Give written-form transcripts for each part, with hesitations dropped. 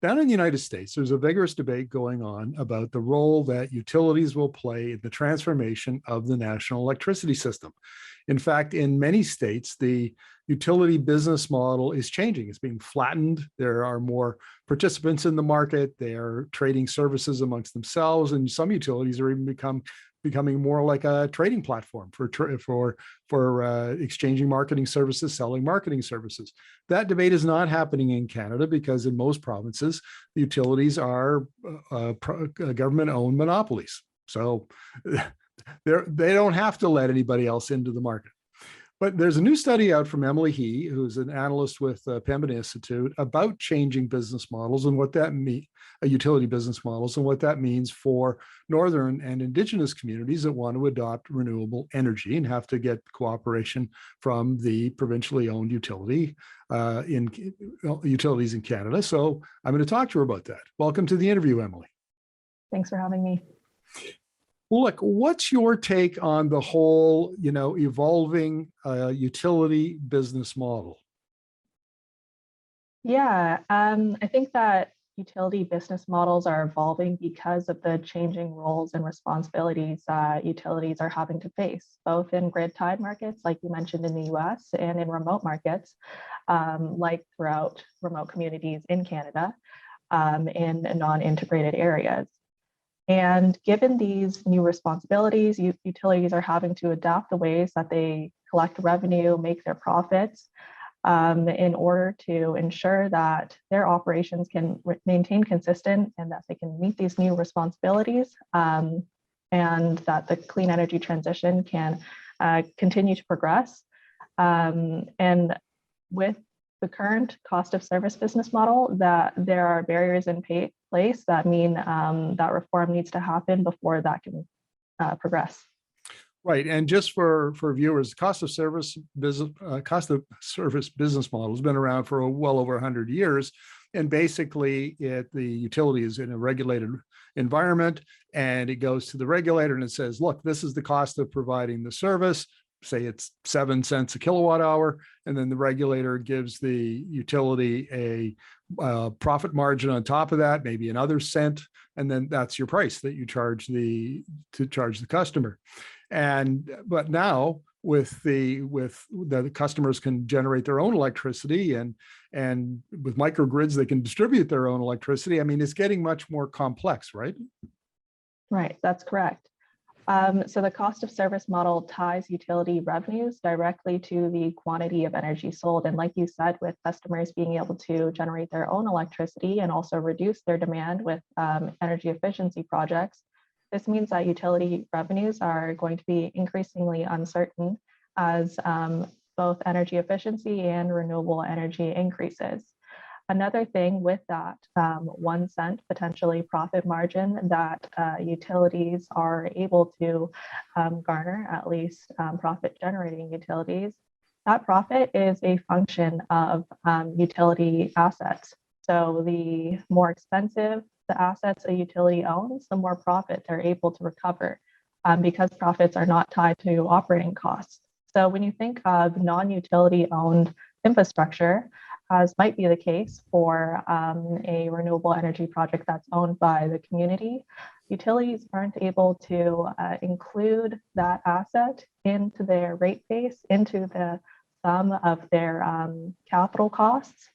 Down in the United States, there's a vigorous debate going on about the role that utilities will play in the transformation of the national electricity system. In fact, in many states, the utility business model is changing. It's being flattened. There are more participants in the market. They are trading services amongst themselves, and some utilities are even becoming more like a trading platform for exchanging marketing services, selling marketing services. That debate is not happening in Canada because in most provinces, the utilities are government-owned monopolies. So they don't have to let anybody else into the market. But there's a new study out from Emily He, who's an analyst with Pembina Institute, about changing business models and what that means, utility business models, and what that means for Northern and Indigenous communities that want to adopt renewable energy and have to get cooperation from the provincially owned utilities in Canada. So I'm going to talk to her about that. Welcome to the interview, Emily. Thanks for having me. Well, look, what's your take on the whole, evolving utility business model? Yeah, I think that utility business models are evolving because of the changing roles and responsibilities utilities are having to face, both in grid-tied markets, like you mentioned in the US, and in remote markets, like throughout remote communities in Canada, in non-integrated areas. And given these new responsibilities, utilities are having to adapt the ways that they collect revenue, make their profits, in order to ensure that their operations can maintain consistent and that they can meet these new responsibilities, and that the clean energy transition can continue to progress. And with the current cost of service business model, that there are barriers in place that mean that reform needs to happen before that can progress. Right, and just for viewers, cost of service business model has been around for well over 100 years, and basically the utility is in a regulated environment, and it goes to the regulator and it says, look, this is the cost of providing the service. Say it's 7 cents a kilowatt hour, and then the regulator gives the utility a profit margin on top of that, maybe another cent, and then that's your price that you charge the customer. But now with the customers can generate their own electricity, and with microgrids they can distribute their own electricity. I mean, it's getting much more complex, right? Right, that's correct. So the cost of service model ties utility revenues directly to the quantity of energy sold. And like you said, with customers being able to generate their own electricity and also reduce their demand with energy efficiency projects, this means that utility revenues are going to be increasingly uncertain as both energy efficiency and renewable energy increases. Another thing with that 1 cent potentially profit margin that utilities are able to garner, at least profit generating utilities, that profit is a function of utility assets. So the more expensive the assets a utility owns, the more profit they're able to recover, because profits are not tied to operating costs. So when you think of non-utility owned infrastructure, as might be the case for a renewable energy project that's owned by the community, utilities aren't able to include that asset into their rate base, into the sum of their capital costs,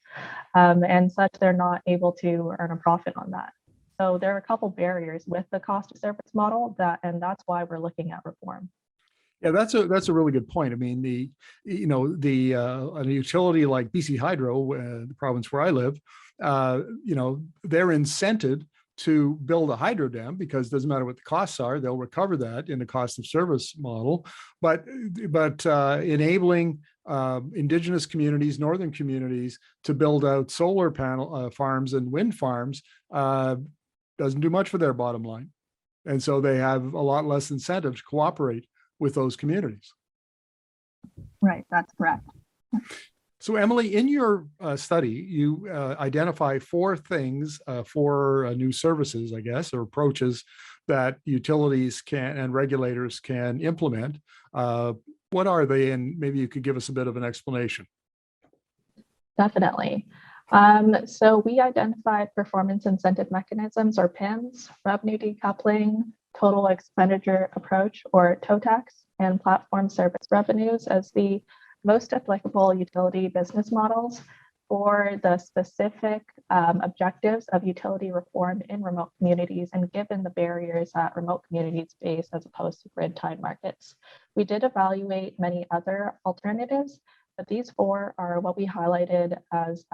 and such they're not able to earn a profit on that. So there are a couple barriers with the cost of service model, and that's why we're looking at reform. Yeah, that's a really good point. I mean, a utility like BC Hydro, the province where I live, they're incented to build a hydro dam because it doesn't matter what the costs are, they'll recover that in the cost of service model. But enabling Indigenous communities, Northern communities to build out solar panel farms and wind farms doesn't do much for their bottom line. And so they have a lot less incentive to cooperate with those communities. Right, that's correct. So Emily, in your study, you identify 4 things, 4 new services, I guess, or approaches that utilities can and regulators can implement. What are they? And maybe you could give us a bit of an explanation. Definitely. So we identified performance incentive mechanisms, or PIMs, revenue decoupling, total expenditure approach, or TOTEX, and platform service revenues as the most applicable utility business models for the specific objectives of utility reform in remote communities, and given the barriers that remote communities face as opposed to grid-tied markets. We did evaluate many other alternatives, but these four are what we highlighted as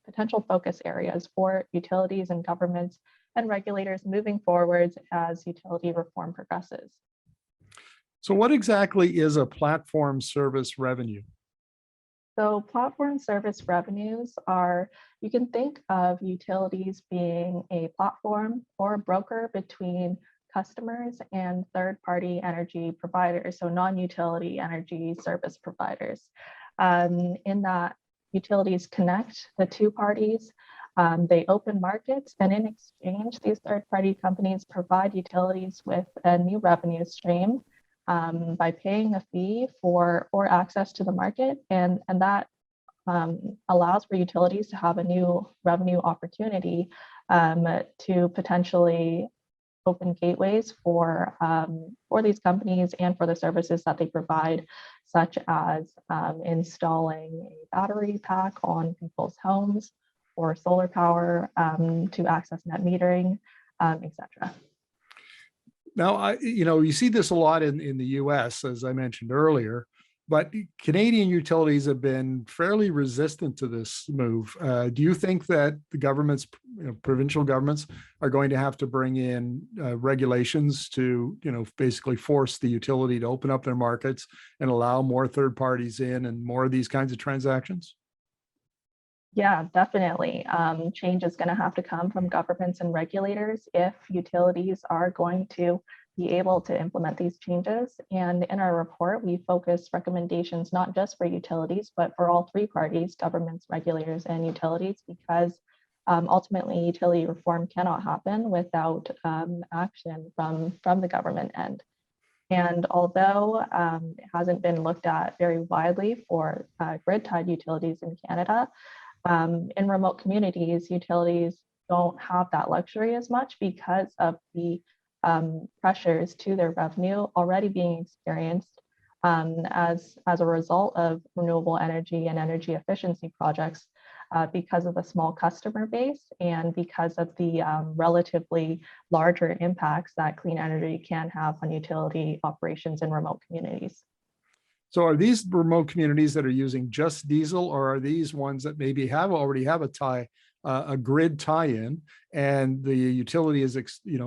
potential focus areas for utilities and governments and regulators moving forward as utility reform progresses. So what exactly is a platform service revenue? So platform service revenues are, you can think of utilities being a platform or a broker between customers and third-party energy providers, so non-utility energy service providers. In that utilities connect the two parties, they open markets, and in exchange, these third-party companies provide utilities with a new revenue stream by paying a fee for access to the market, and that allows for utilities to have a new revenue opportunity to potentially open gateways for these companies and for the services that they provide, such as installing a battery pack on people's homes or solar power to access net metering, etc. Now, you see this a lot in the US, as I mentioned earlier, but Canadian utilities have been fairly resistant to this move. Do you think that the governments, provincial governments, are going to have to bring in regulations to, basically force the utility to open up their markets and allow more third parties in and more of these kinds of transactions? Yeah, definitely. Change is going to have to come from governments and regulators if utilities are going to be able to implement these changes. And in our report, we focus recommendations not just for utilities, but for all three parties, governments, regulators, and utilities, because ultimately utility reform cannot happen without action from the government end. And although it hasn't been looked at very widely for grid-tied utilities in Canada, in remote communities, utilities don't have that luxury as much because of the pressures to their revenue already being experienced as a result of renewable energy and energy efficiency projects because of the small customer base and because of the relatively larger impacts that clean energy can have on utility operations in remote communities. So are these remote communities that are using just diesel, or are these ones that maybe already have a grid tie-in, and the utility has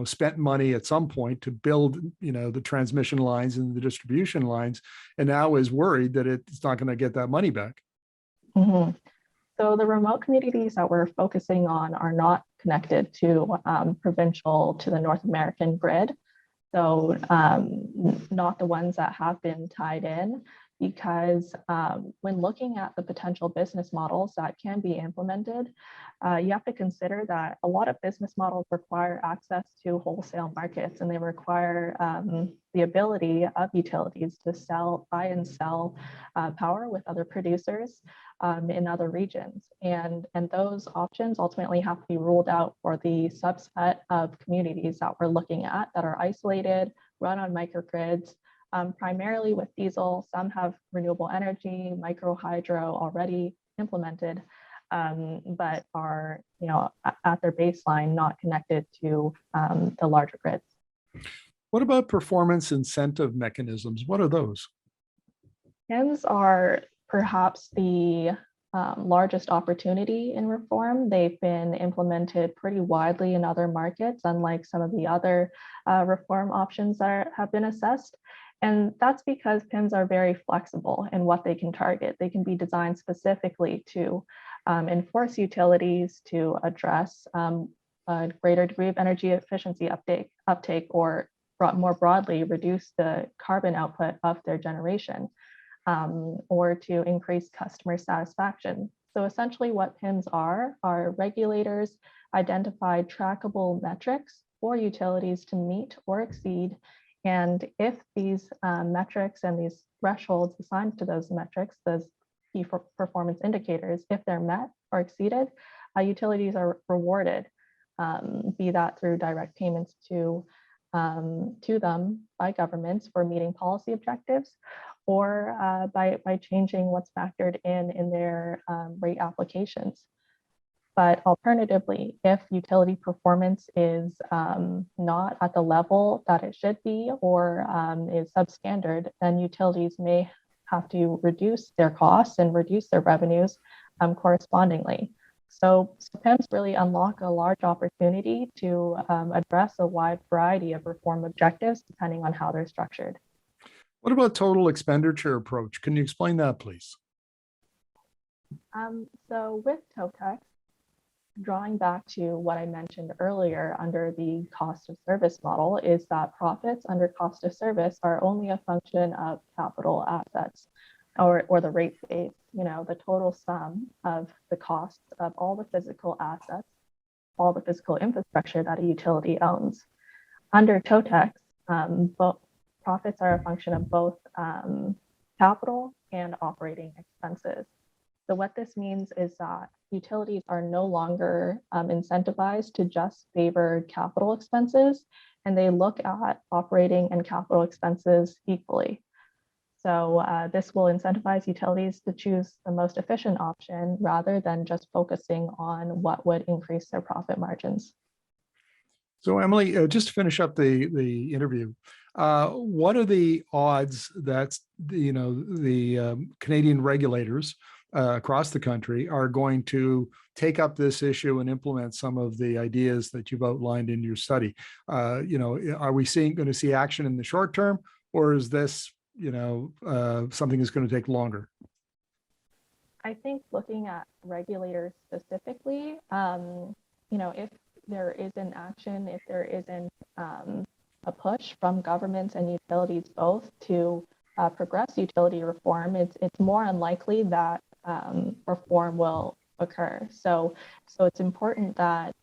spent money at some point to build the transmission lines and the distribution lines, and now is worried that it's not going to get that money back? Mm-hmm. So the remote communities that we're focusing on are not connected to to the North American grid. So not the ones that have been tied in, because when looking at the potential business models that can be implemented, you have to consider that a lot of business models require access to wholesale markets, and they require the ability of utilities to buy and sell power with other producers in other regions. And those options ultimately have to be ruled out for the subset of communities that we're looking at that are isolated, run on microgrids, primarily with diesel. Some have renewable energy, micro hydro already implemented, but are at their baseline not connected to the larger grids. What about performance incentive mechanisms? What are those? PIMs are perhaps the largest opportunity in reform. They've been implemented pretty widely in other markets, unlike some of the other reform options that have been assessed. And that's because PIMs are very flexible in what they can target. They can be designed specifically to enforce utilities to address a greater degree of energy efficiency uptake, or more broadly, reduce the carbon output of their generation, or to increase customer satisfaction. So essentially what PIMs are regulators identified trackable metrics for utilities to meet or exceed. And if these metrics and these thresholds assigned to those metrics, those key performance indicators, if they're met, or exceeded, utilities are rewarded, be that through direct payments to them by governments for meeting policy objectives, or by changing what's factored in their rate applications. But alternatively, if utility performance is not at the level that it should be, or is substandard, then utilities may have to reduce their costs and reduce their revenues correspondingly. So PEMs really unlock a large opportunity to address a wide variety of reform objectives depending on how they're structured. What about total expenditure approach? Can you explain that, please? So with TOTEX, drawing back to what I mentioned earlier under the cost of service model, is that profits under cost of service are only a function of capital assets, or the rate base, the total sum of the costs of all the physical assets, all the physical infrastructure that a utility owns. Under TOTEX, both profits are a function of both capital and operating expenses. So what this means is that utilities are no longer incentivized to just favor capital expenses, and they look at operating and capital expenses equally. So this will incentivize utilities to choose the most efficient option rather than just focusing on what would increase their profit margins. So Emily, just to finish up the interview, what are the odds that the Canadian regulators across the country are going to take up this issue and implement some of the ideas that you've outlined in your study? Are we going to see action in the short term, or is this something that's going to take longer? I think looking at regulators specifically, if there isn't action, if there isn't a push from governments and utilities both to progress utility reform, it's more unlikely that reform will occur. So it's important that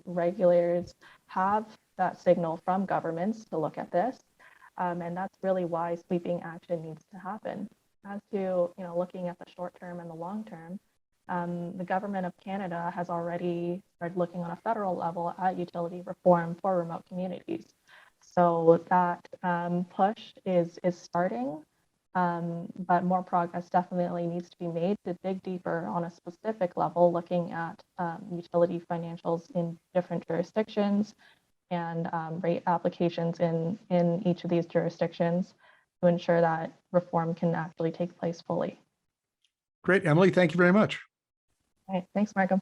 regulators have that signal from governments to look at this. And that's really why sweeping action needs to happen. As to looking at the short term and the long term, the government of Canada has already started looking on a federal level at utility reform for remote communities. So that push is starting, but more progress definitely needs to be made to dig deeper on a specific level, looking at utility financials in different jurisdictions and rate applications in each of these jurisdictions to ensure that reform can actually take place fully. Great, Emily, thank you very much. All right, thanks, Markham.